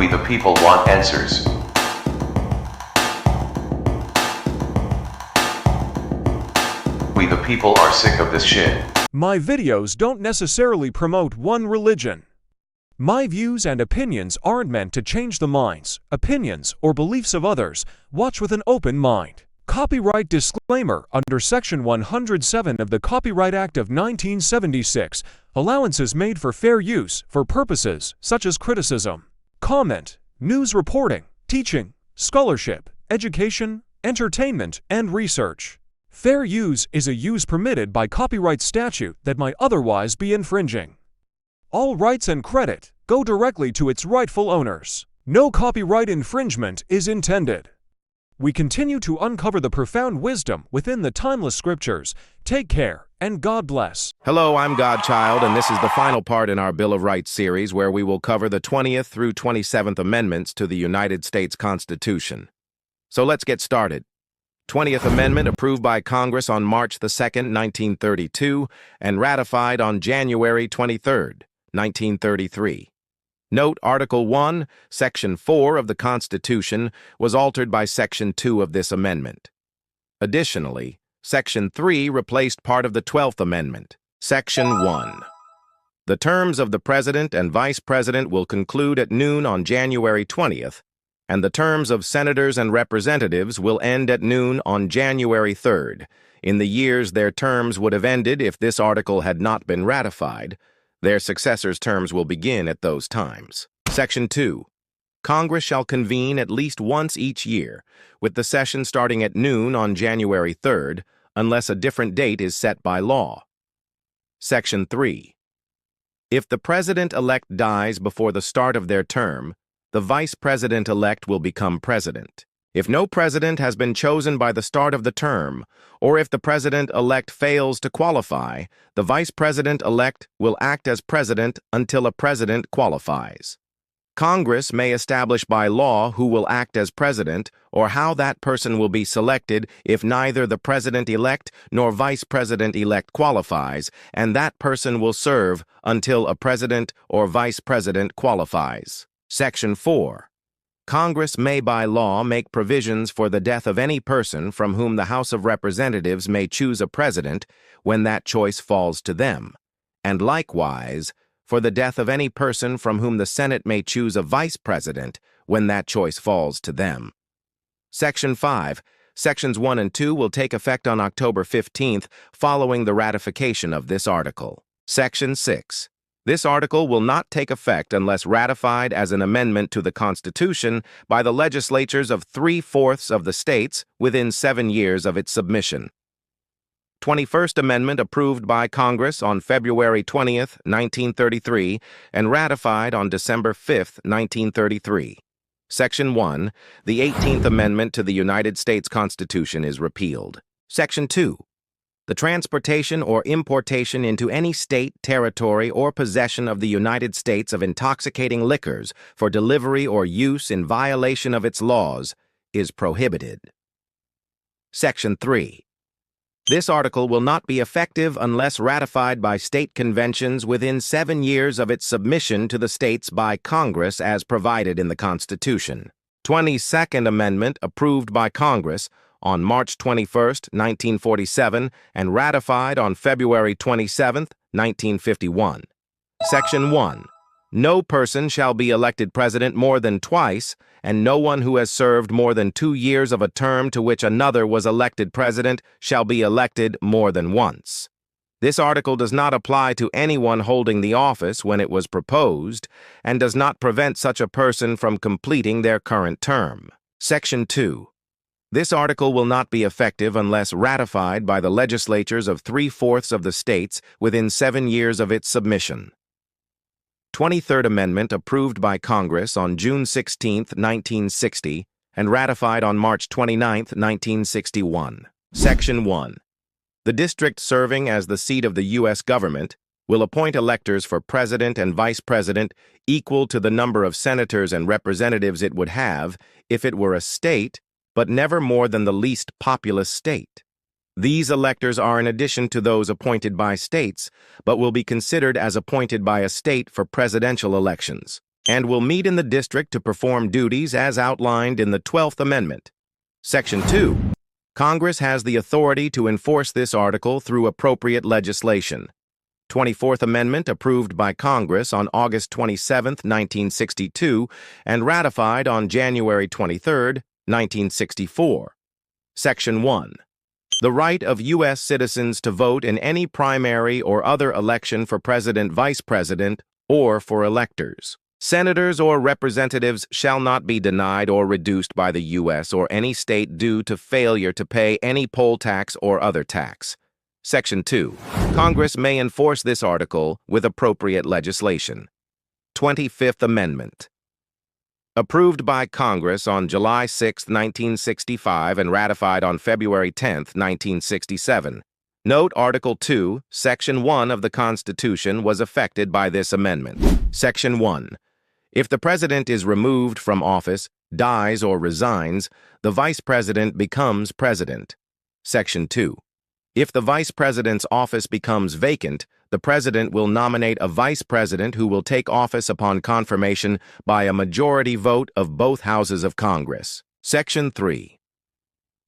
We the people want answers. We the people are sick of this shit. My videos don't necessarily promote one religion. My views and opinions aren't meant to change the minds, opinions, or beliefs of others. Watch with an open mind. Copyright disclaimer under Section 107 of the Copyright Act of 1976. Allowances made for fair use for purposes such as criticism, comment, news reporting, teaching, scholarship, education, entertainment, and research. Fair use is a use permitted by copyright statute that might otherwise be infringing. All rights and credit go directly to its rightful owners. No copyright infringement is intended. We continue to uncover the profound wisdom within the timeless scriptures. Take care, and God bless. Hello, I'm Godchild, and this is the final part in our Bill of Rights series where we will cover the 20th through 27th Amendments to the United States Constitution. So let's get started. 20th Amendment approved by Congress on March 2, 1932, and ratified on January 23, 1933. Note, Article 1, Section 4 of the Constitution was altered by Section 2 of this amendment. Additionally, Section 3 replaced part of the 12th Amendment. Section 1. The terms of the President and Vice President will conclude at noon on January 20th, and the terms of Senators and Representatives will end at noon on January 3rd. In the years their terms would have ended if this article had not been ratified, their successors' terms will begin at those times. Section 2. Congress shall convene at least once each year, with the session starting at noon on January 3rd, unless a different date is set by law. Section 3. If the President-elect dies before the start of their term, the Vice President-elect will become President. If no President has been chosen by the start of the term, or if the President-elect fails to qualify, the Vice President-elect will act as President until a President qualifies. Congress may establish by law who will act as President or how that person will be selected if neither the President-elect nor Vice President-elect qualifies, and that person will serve until a President or Vice President qualifies. Section 4. Congress may by law make provisions for the death of any person from whom the House of Representatives may choose a president when that choice falls to them, and likewise for the death of any person from whom the Senate may choose a vice president when that choice falls to them. Section 5. Sections 1 and 2 will take effect on October 15th following the ratification of this article. Section 6. This article will not take effect unless ratified as an amendment to the Constitution by the legislatures of 3/4 of the states within 7 years of its submission. 21st Amendment approved by Congress on February 20th, 1933, and ratified on December 5th, 1933. Section 1. The 18th Amendment to the United States Constitution is repealed. Section 2. The transportation or importation into any state, territory, or possession of the United States of intoxicating liquors for delivery or use in violation of its laws is prohibited. Section 3. This article will not be effective unless ratified by state conventions within 7 years of its submission to the states by Congress as provided in the Constitution. 22nd Amendment approved by Congress on March 21, 1947, and ratified on February 27, 1951. Section 1. No person shall be elected president more than twice, and no one who has served more than 2 years of a term to which another was elected president shall be elected more than once. This article does not apply to anyone holding the office when it was proposed, and does not prevent such a person from completing their current term. Section 2. This article will not be effective unless ratified by the legislatures of 3/4 of the states within 7 years of its submission. 23rd Amendment approved by Congress on June 16, 1960, and ratified on March 29, 1961. Section 1. The district serving as the seat of the U.S. government will appoint electors for president and vice president equal to the number of senators and representatives it would have if it were a state, but never more than the least populous state. These electors are in addition to those appointed by states, but will be considered as appointed by a state for presidential elections. and will meet in the district to perform duties as outlined in the 12th Amendment. Section 2. Congress has the authority to enforce this article through appropriate legislation. 24th Amendment approved by Congress on August 27, 1962, and ratified on January 23, 1964. Section 1. The right of U.S. citizens to vote in any primary or other election for president, vice president, or for electors. Senators or representatives shall not be denied or reduced by the U.S. or any state due to failure to pay any poll tax or other tax. Section 2. Congress may enforce this article with appropriate legislation. 25th Amendment. Approved by Congress on July 6, 1965, and ratified on February 10, 1967. Note Article 2, Section 1 of the Constitution was affected by this amendment. Section 1. If the President is removed from office, dies, or resigns, the Vice President becomes President. Section 2. If the Vice President's office becomes vacant, the President will nominate a Vice President who will take office upon confirmation by a majority vote of both houses of Congress. Section 3.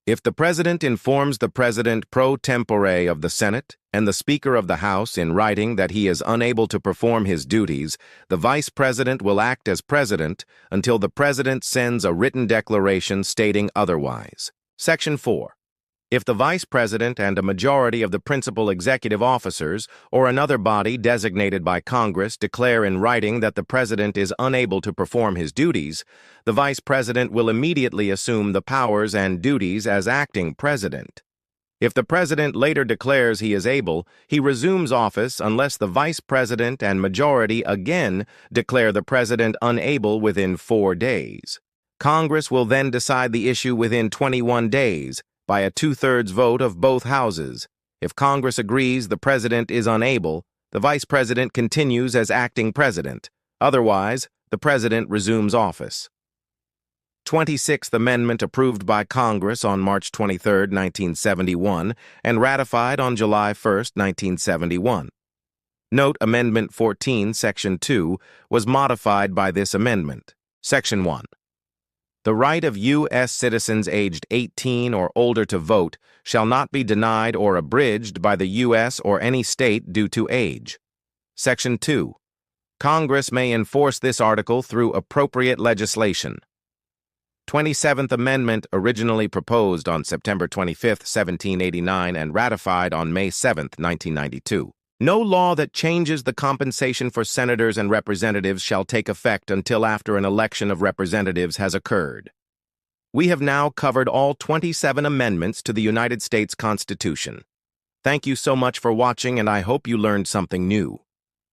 If the President informs the President pro tempore of the Senate and the Speaker of the House in writing that he is unable to perform his duties, the Vice President will act as President until the President sends a written declaration stating otherwise. Section 4. If the Vice President and a majority of the principal executive officers or another body designated by Congress declare in writing that the President is unable to perform his duties, the Vice President will immediately assume the powers and duties as acting President. If the President later declares he is able, he resumes office unless the Vice President and majority again declare the President unable within 4 days. Congress will then decide the issue within 21 days, by a 2/3 vote of both houses. If Congress agrees the President is unable, the Vice President continues as acting President. Otherwise, the President resumes office. 26th Amendment approved by Congress on March 23, 1971, and ratified on July 1, 1971. Note Amendment 14, Section 2, was modified by this amendment. Section 1. The right of U.S. citizens aged 18 or older to vote shall not be denied or abridged by the U.S. or any state due to age. Section 2. Congress may enforce this article through appropriate legislation. 27th Amendment originally proposed on September 25, 1789, and ratified on May 7, 1992. No law that changes the compensation for senators and representatives shall take effect until after an election of representatives has occurred. We have now covered all 27 amendments to the United States Constitution. Thank you so much for watching, and I hope you learned something new.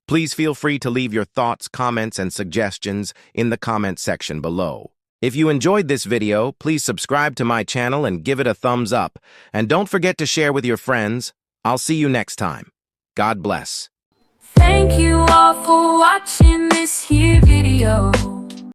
Please feel free to leave your thoughts, comments, and suggestions in the comment section below. If you enjoyed this video, please subscribe to my channel and give it a thumbs up. And don't forget to share with your friends. I'll see you next time. God bless. Thank you all for watching this here video.